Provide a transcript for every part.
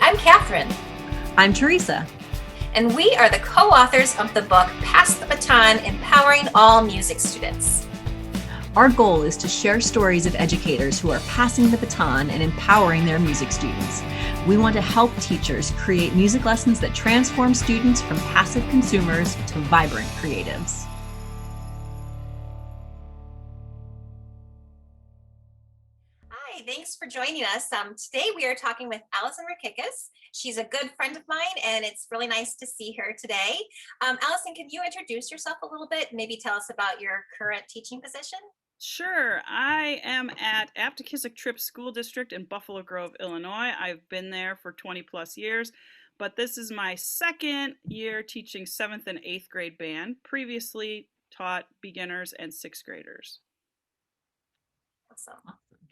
I'm Catherine, I'm Teresa. and we are the co-authors of the book Pass the Baton, Empowering All Music Students. Our goal is to share stories of educators who are passing the baton and empowering their music students. We want to help teachers create music lessons that transform students from passive consumers to vibrant creatives. Hi, thanks for joining us. Today we are talking with Allison Rakikis. She's a good friend of mine, and it's really nice to see her today. Allison, can you introduce yourself a little bit? Maybe tell us about your current teaching position? Sure. I am at Aptekissick Tripp School District in Buffalo Grove, Illinois. I've been there for 20 plus years, but this is my second year teaching 7th and 8th grade band. Previously taught beginners and 6th graders. Awesome.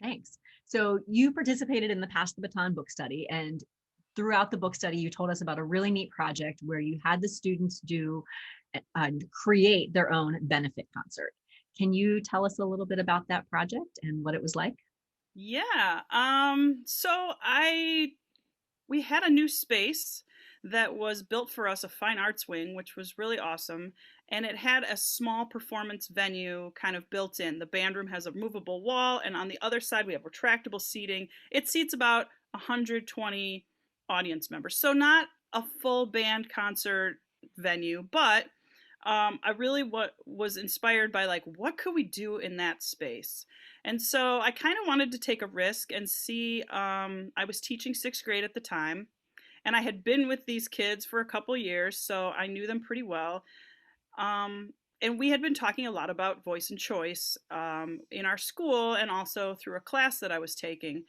Thanks. So you participated in the Pass the Baton book study, and throughout the book study, you told us about a really neat project where you had the students create their own benefit concert. Can you tell us a little bit about that project and what it was like? Yeah. We had a new space that was built for us, a fine arts wing, which was really awesome. And it had a small performance venue kind of built in. The band room has a movable wall, and on the other side, we have retractable seating. It seats about 120 audience members. So, not a full band concert venue, but I really was inspired by like, what could we do in that space? And so I kind of wanted to take a risk and see. I was teaching 6th grade at the time, and I had been with these kids for a couple years, so I knew them pretty well. And we had been talking a lot about voice and choice in our school and also through a class that I was taking.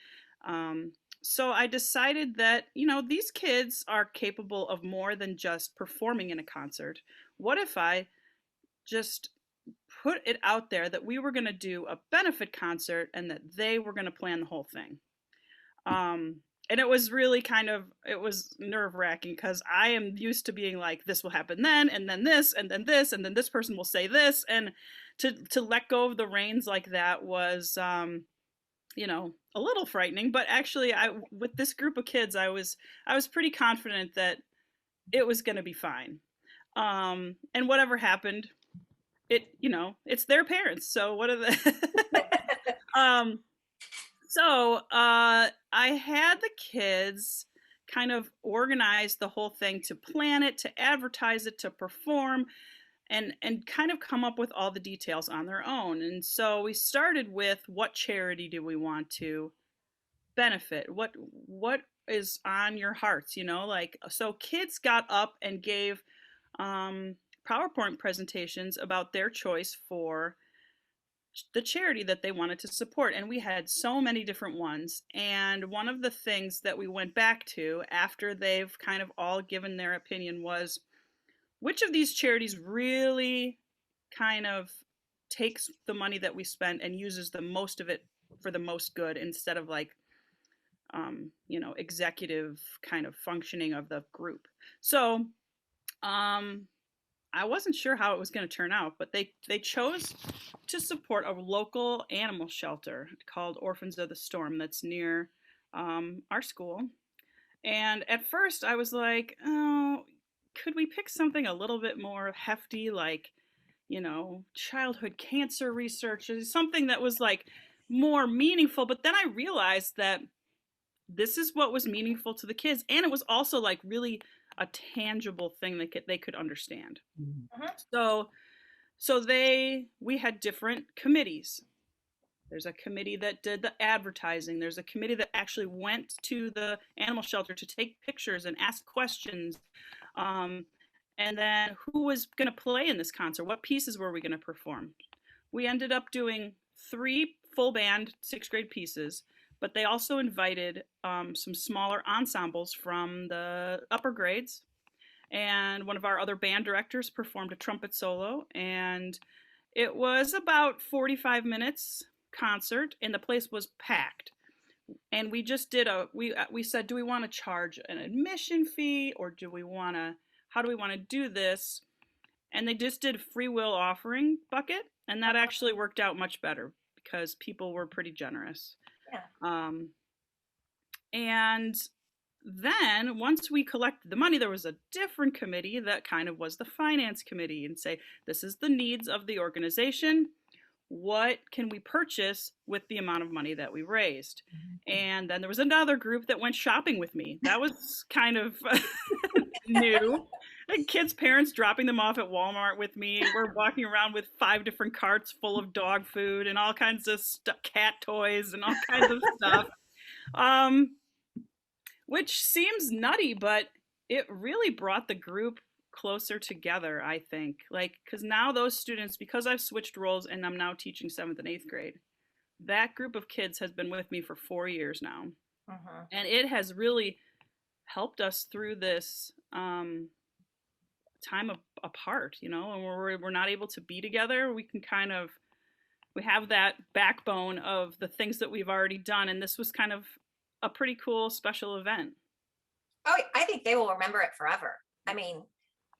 So I decided that, these kids are capable of more than just performing in a concert. What if I just put it out there that we were going to do a benefit concert and that they were going to plan the whole thing? And it was really it was nerve wracking because I am used to being like, this will happen then, and then this, and then this, and then this person will say this. And to let go of the reins like that was, a little frightening. But actually, with this group of kids, I was pretty confident that it was going to be fine. And whatever happened, it's their parents. So what are the, um, I had the kids kind of organize the whole thing, to plan it, to advertise it, to perform, and kind of come up with all the details on their own. And so we started with, what charity do we want to benefit? What is on your hearts? So kids got up and gave PowerPoint presentations about their choice for the charity that they wanted to support. And we had so many different ones. And one of the things that we went back to after they've kind of all given their opinion was, which of these charities really kind of takes the money that we spent and uses the most of it for the most good, instead of like, executive kind of functioning of the group. So, I wasn't sure how it was going to turn out, but they chose to support a local animal shelter called Orphans of the Storm that's near our school. And at first I was like, oh, could we pick something a little bit more hefty, like, childhood cancer research, something that was like more meaningful? But then I realized that this is what was meaningful to the kids, and it was also like really a tangible thing that they could understand. Mhm. So we had different committees. There's a committee that did the advertising. There's a committee that actually went to the animal shelter to take pictures and ask questions. Um, and then who was going to play in this concert? What pieces were we going to perform? We ended up doing 3 full band 6th grade pieces, but they also invited some smaller ensembles from the upper grades. And one of our other band directors performed a trumpet solo, and it was about 45 minutes concert, and the place was packed. And we just did we said, do we want to charge an admission fee, or how do we want to do this? And they just did a free will offering bucket, and that actually worked out much better because people were pretty generous. Yeah. Um, and then once we collected the money, there was a different committee that kind of was the finance committee and say, this is the needs of the organization. What can we purchase with the amount of money that we raised? And then there was another group that went shopping with me. That was kind of new. Like kids' parents dropping them off at Walmart with me. We're walking around with 5 different carts full of dog food and all kinds of cat toys and all kinds of stuff. Which seems nutty, but it really brought the group closer together, I think. Like, because now those students, because I've switched roles and I'm now teaching 7th and 8th grade, that group of kids has been with me for 4 years now. And it has really helped us through this time apart, you know, and we're not able to be together. We have that backbone of the things that we've already done. And this was kind of a pretty cool special event. Oh, I think they will remember it forever. I mean,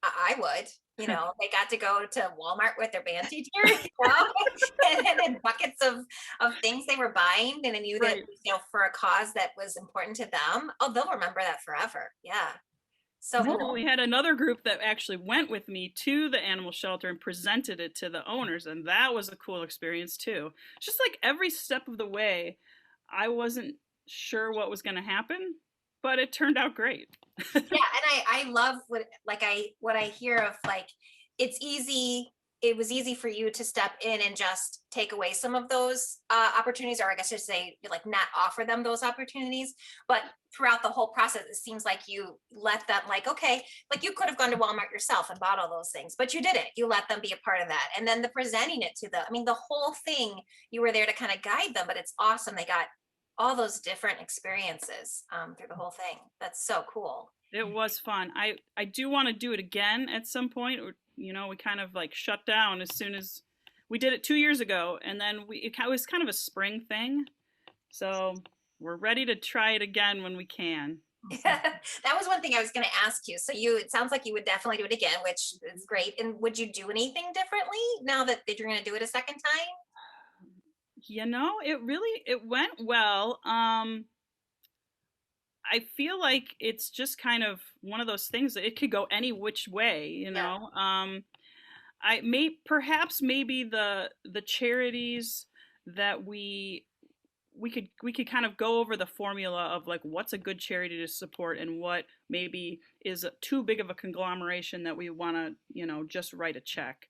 I would, you know, they got to go to Walmart with their band teacher, you know, and buckets of things they were buying, and I knew that, you know, for a cause that was important to them. Oh, they'll remember that forever. Yeah. So cool. We had another group that actually went with me to the animal shelter and presented it to the owners, and that was a cool experience too. Just like every step of the way, I wasn't sure what was going to happen, but it turned out great. Yeah, and I love what I hear of, like, it was easy for you to step in and just take away some of those opportunities, or I guess to say, like, not offer them those opportunities. But throughout the whole process, it seems like you let them, like, okay, like you could have gone to Walmart yourself and bought all those things, but you didn't. You let them be a part of that. And then the presenting it to them, I mean, the whole thing, you were there to kind of guide them, but it's awesome. They got all those different experiences through the whole thing. That's so cool. It was fun. I do want to do it again at some point. You know, we kind of like shut down as soon as we did it 2 years ago, and then it was kind of a spring thing. So we're ready to try it again when we can. That was one thing I was going to ask you. So it sounds like you would definitely do it again, which is great. And would you do anything differently now that you're going to do it a second time? You know, it went well. I feel like it's just kind of one of those things that it could go any which way, you know. Yeah. Perhaps maybe the charities that we could kind of go over the formula of, like, what's a good charity to support and what maybe is too big of a conglomeration that we want to, you know, just write a check.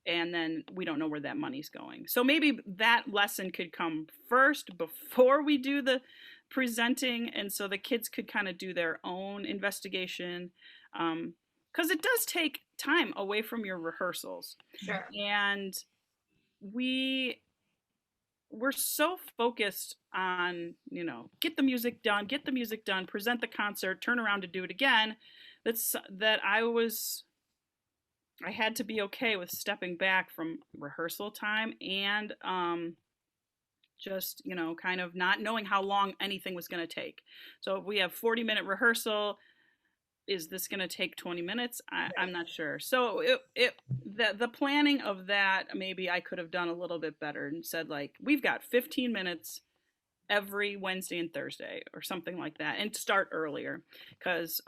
And then we don't know where that money's going. So maybe that lesson could come first before we do the presenting, and so the kids could kind of do their own investigation, because it does take time away from your rehearsals. Sure. And we're so focused on, you know, get the music done, present the concert, turn around to do it again, that I had to be okay with stepping back from rehearsal time and just, you know, kind of not knowing how long anything was going to take. So if we have 40-minute rehearsal, is this going to take 20 minutes? I'm not sure. So the planning of that, maybe I could have done a little bit better and said, like, we've got 15 minutes every Wednesday and Thursday or something like that, and start earlier, because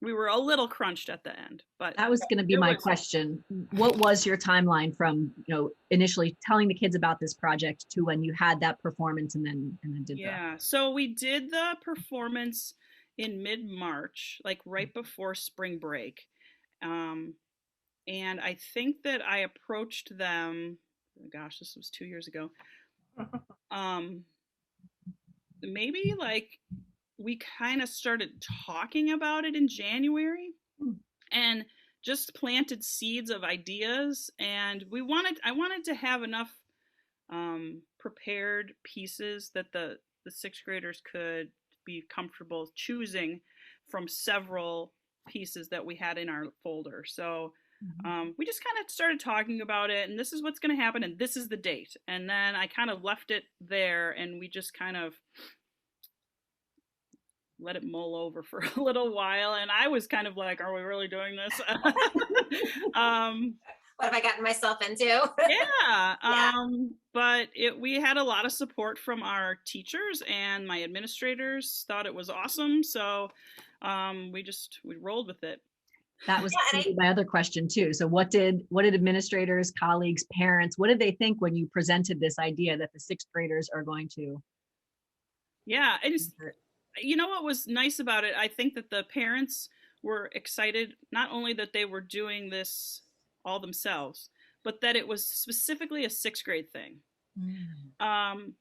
we were a little crunched at the end. But that was going to be my question. What was your timeline from, you know, initially telling the kids about this project to when you had that performance and then did that? Yeah, so we did the performance in mid-March, like right before spring break. And I think that I approached them, oh gosh, this was 2 years ago. Maybe like we kind of started talking about it in January and just planted seeds of ideas. And I wanted to have enough prepared pieces that the 6th graders could be comfortable choosing from several pieces that we had in our folder. So we just kind of started talking about it, and this is what's going to happen, and this is the date. And then I kind of left it there, and we just kind of let it mull over for a little while. And I was kind of like, are we really doing this? What have I gotten myself into? Yeah, Yeah. but we had a lot of support from our teachers, and my administrators thought it was awesome. So we rolled with it. That was Yeah, and gonna be my other question too. So what did administrators, colleagues, parents, what did they think when you presented this idea that the sixth graders are going to? Yeah, you know what was nice about it? I think that the parents were excited not only that they were doing this all themselves, but that it was specifically a sixth grade thing. Mm. Um,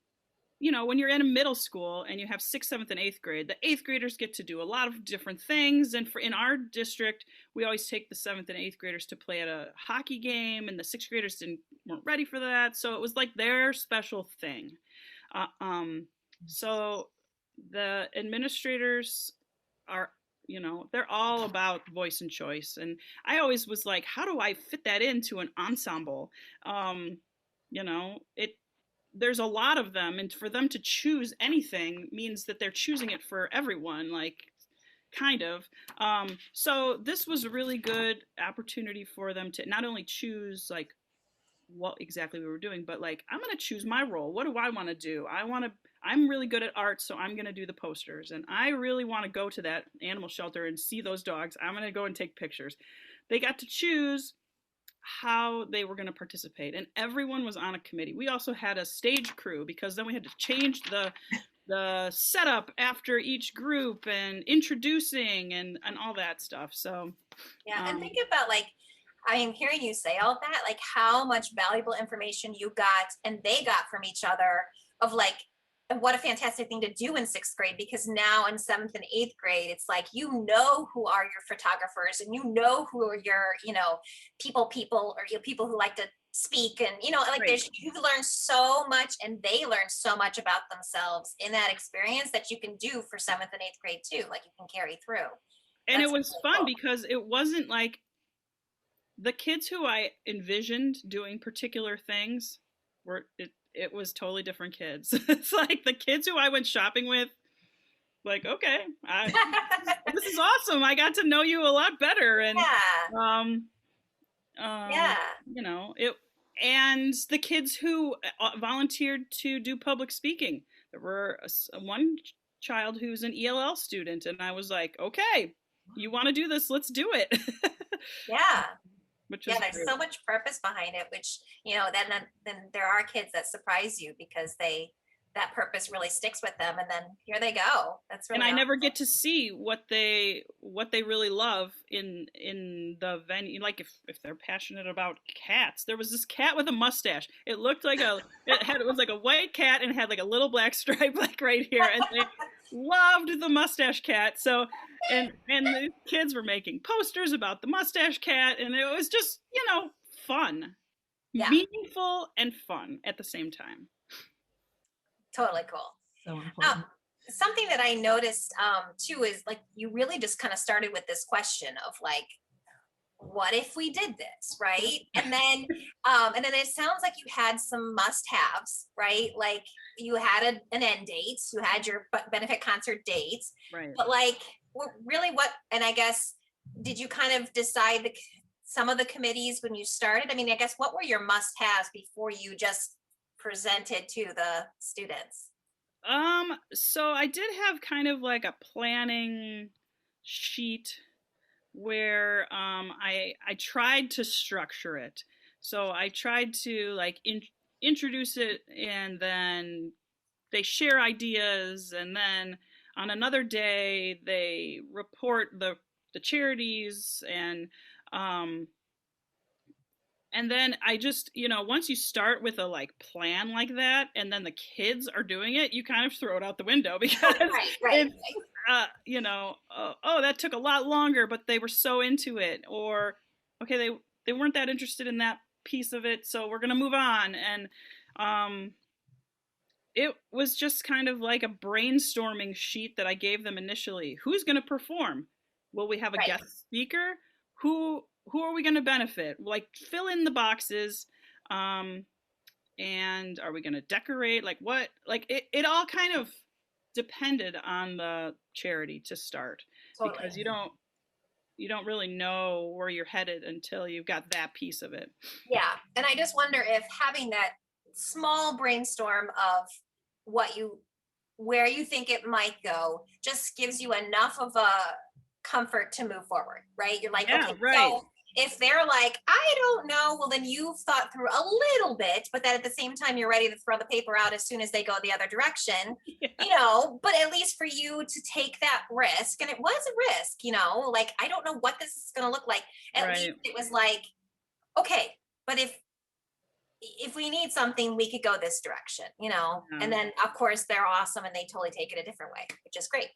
you know, when you're in a middle school and you have sixth, seventh, and eighth grade, the eighth graders get to do a lot of different things. And in our district, we always take the seventh and eighth graders to play at a hockey game, and the sixth graders weren't ready for that. So it was like their special thing. Uh, um, so the administrators are, you know, they're all about voice and choice. And I always was like, how do I fit that into an ensemble? Um, you know, there's a lot of them, and for them to choose anything means that they're choosing it for everyone, like kind of. So this was a really good opportunity for them to not only choose like what exactly we were doing, but like, I'm going to choose my role. What do I want to do? I'm really good at art, so I'm going to do the posters. And I really want to go to that animal shelter and see those dogs. I'm going to go and take pictures. They got to choose how they were going to participate, and everyone was on a committee. We also had a stage crew, because then we had to change the setup after each group and introducing and all that stuff. So Yeah, and think about like, I mean, hearing you say all that, like how much valuable information you got and they got from each other of like, what a fantastic thing to do in sixth grade, because now in seventh and eighth grade, it's like, you know, who are your photographers and you know who are your, you know, people, or you know, people who like to speak, and you know, like right. there's, you've learned so much and they learned so much about themselves in that experience that you can do for seventh and eighth grade too, like you can carry through. And it That's was really fun cool. because it wasn't like the kids who I envisioned doing particular things it was totally different kids. It's like the kids who I went shopping with, like, okay, this is awesome. I got to know you a lot better. And Yeah, um yeah. you know, it and the kids who volunteered to do public speaking. There were one child who's an ELL student, and I was like, okay, you want to do this, let's do it. Yeah. Which Yeah, is there's great. so much purpose behind it, which, you know, then there are kids that surprise you because that purpose really sticks with them, and then here they go. That's And really I awesome. never get to see what they really love in the venue. Like if they're passionate about cats, there was this cat with a mustache. It looked like it was like a white cat and it had like a little black stripe like right here, and they loved the mustache cat. So and the kids were making posters about the mustache cat, and it was just, you know, fun, Yeah, meaningful and fun at the same time. totally cool. So Um, important. something that I noticed too is like you really just kind of started with this question of like, what if we did this, right? And then it sounds like you had some must-haves, right? Like you had an end date, you had your benefit concert dates, Right. but like really what, and I guess, did you kind of decide some of the committees when you started? I mean, I guess what were your must-haves before you just presented to the students? So I did have kind of like a planning sheet where I tried to structure it. So I tried to like introduce it, and then they share ideas, and then on another day they report the charities, um and then I just, you know, once you start with a like plan like that and then the kids are doing it, you kind of throw it out the window because Right, right, it's you know, oh, that took a lot longer, but they were so into it. Or okay, they weren't that interested in that piece of it, so we're going to move on. And um it was just kind of like a brainstorming sheet that I gave them initially. Who's going to perform? Will we have a right. guest speaker? Who are we going to benefit? Like fill in the boxes. Um, and are we going to decorate? Like what? Like it all kind of depended on the charity to start, because Totally. you don't really know where you're headed until you've got that piece of it. Yeah. And I just wonder if having that small brainstorm of what you, where you think it might go, just gives you enough of a comfort to move forward, right? You're like, Yeah, okay, right. so if they're like, I don't know, well, then you've thought through a little bit, but then at the same time, you're ready to throw the paper out as soon as they go the other direction, Yeah. but at least for you to take that risk, and it was a risk, like, I don't know what this is going to look like. At Right. least it was like, okay, but if we need something, we could go this direction, Yeah. and then of course they're awesome and they totally take it a different way, which is great.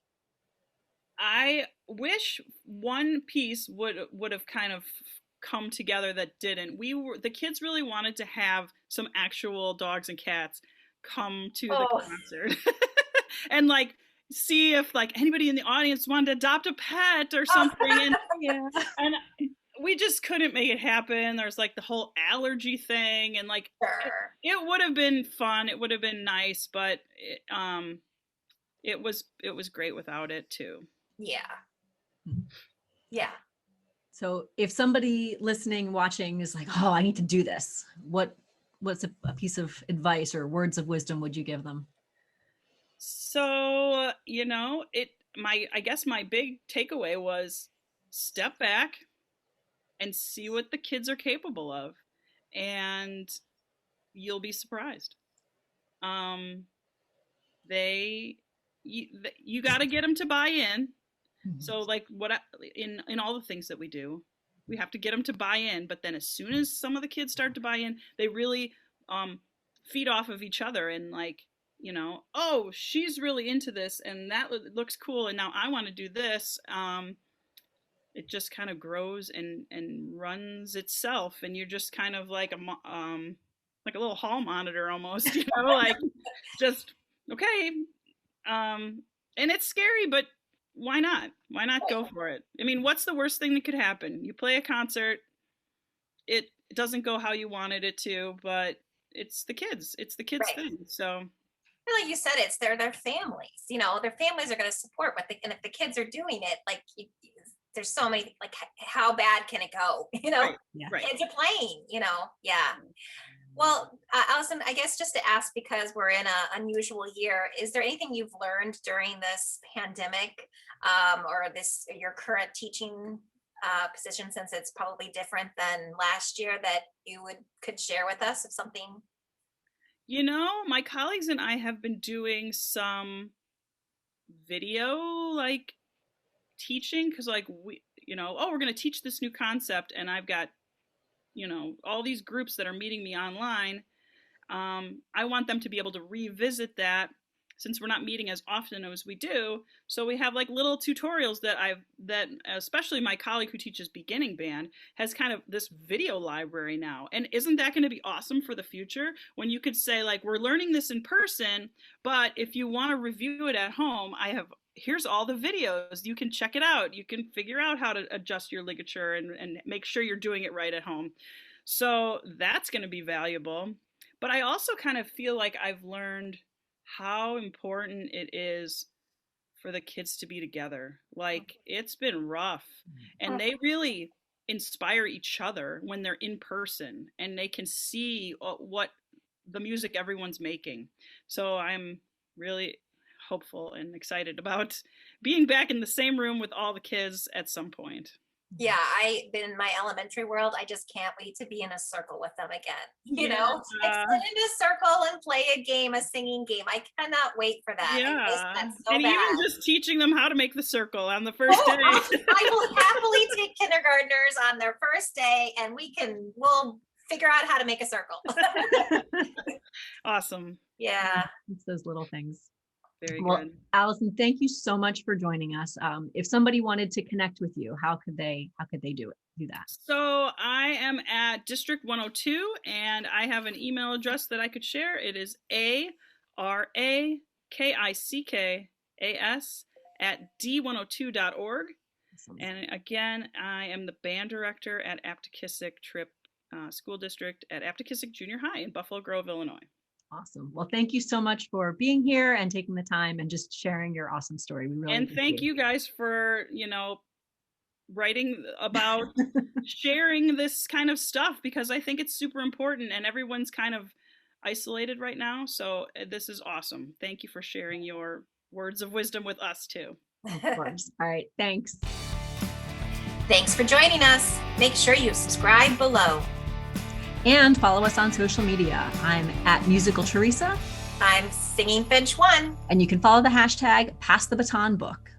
I wish one piece would have kind of come together that didn't. The kids really wanted to have some actual dogs and cats come to the Oh, concert and like see if like anybody in the audience wanted to adopt a pet or something, Yeah. and we just couldn't make it happen. There's like the whole allergy thing, and like sure. it would have been fun. It would have been nice, but it was great without it too. Yeah. Yeah. So if somebody listening, watching is like, oh, I need to do this, what's a piece of advice or words of wisdom would you give them? So, I guess my big takeaway was step back and see what the kids are capable of, and you'll be surprised. You got to get them to buy in. So like in all the things that we do, we have to get them to buy in, but then as soon as some of the kids start to buy in, they really feed off of each other, and like, oh, she's really into this and that looks cool, and now I want to do this. It just kind of grows and runs itself, and you're just kind of like a little hall monitor almost, like just okay. And it's scary, but why not? Why not go for it? I mean, what's the worst thing that could happen? You play a concert, it doesn't go how you wanted it to, but it's the kids. It's the kids' Right. thing. So, Like you said, it's their families. Their families are going to support and if the kids are doing it, like there's so many, like how bad can it go? right, Yeah. right. Kids are playing. Yeah. Well, Allison, I guess just to ask, because we're in an unusual year, is there anything you've learned during this pandemic, or your current teaching position, since it's probably different than last year, that you could share with us of something? My colleagues and I have been doing some video like teaching, because like we're going to teach this new concept, and I've got all these groups that are meeting me online. I want them to be able to revisit that, since we're not meeting as often as we do. So we have like little tutorials that especially my colleague who teaches beginning band has kind of this video library now. And isn't that going to be awesome for the future, when you could say like, we're learning this in person, but if you want to review it at home, here's all the videos. You can check it out. You can figure out how to adjust your ligature and make sure you're doing it right at home. So that's going to be valuable. But I also kind of feel like I've learned how important it is for the kids to be together. Like, it's been rough, and they really inspire each other when they're in person and they can see what the music everyone's making. So I'm really hopeful and excited about being back in the same room with all the kids at some point. Yeah, I've been in my elementary world. I just can't wait to be in a circle with them again. Like sit in a circle and play a singing game. I cannot wait for that. I miss that so and bad. even just teaching them how to make the circle on the first day. I will happily take kindergartners on their first day, and we'll figure out how to make a circle. Awesome. Yeah. It's those little things. Very Well, good. Allison, thank you so much for joining us. If somebody wanted to connect with you, how could they do that? So I am at District 102, and I have an email address that I could share. It is arakickas@d102.org. Awesome. And again, I am the band director at Aptekissick Trip School District at Aptekissick Junior High in Buffalo Grove, Illinois. Awesome. Well, thank you so much for being here and taking the time and just sharing your awesome story. We really And thank appreciate you guys for, writing about sharing this kind of stuff, because I think it's super important and everyone's kind of isolated right now. So this is awesome. Thank you for sharing your words of wisdom with us too. Of course. All right. Thanks. Thanks for joining us. Make sure you subscribe below. And follow us on social media. I'm at Musical Teresa. I'm Singing Finch 1. And you can follow the hashtag Pass the Baton Book.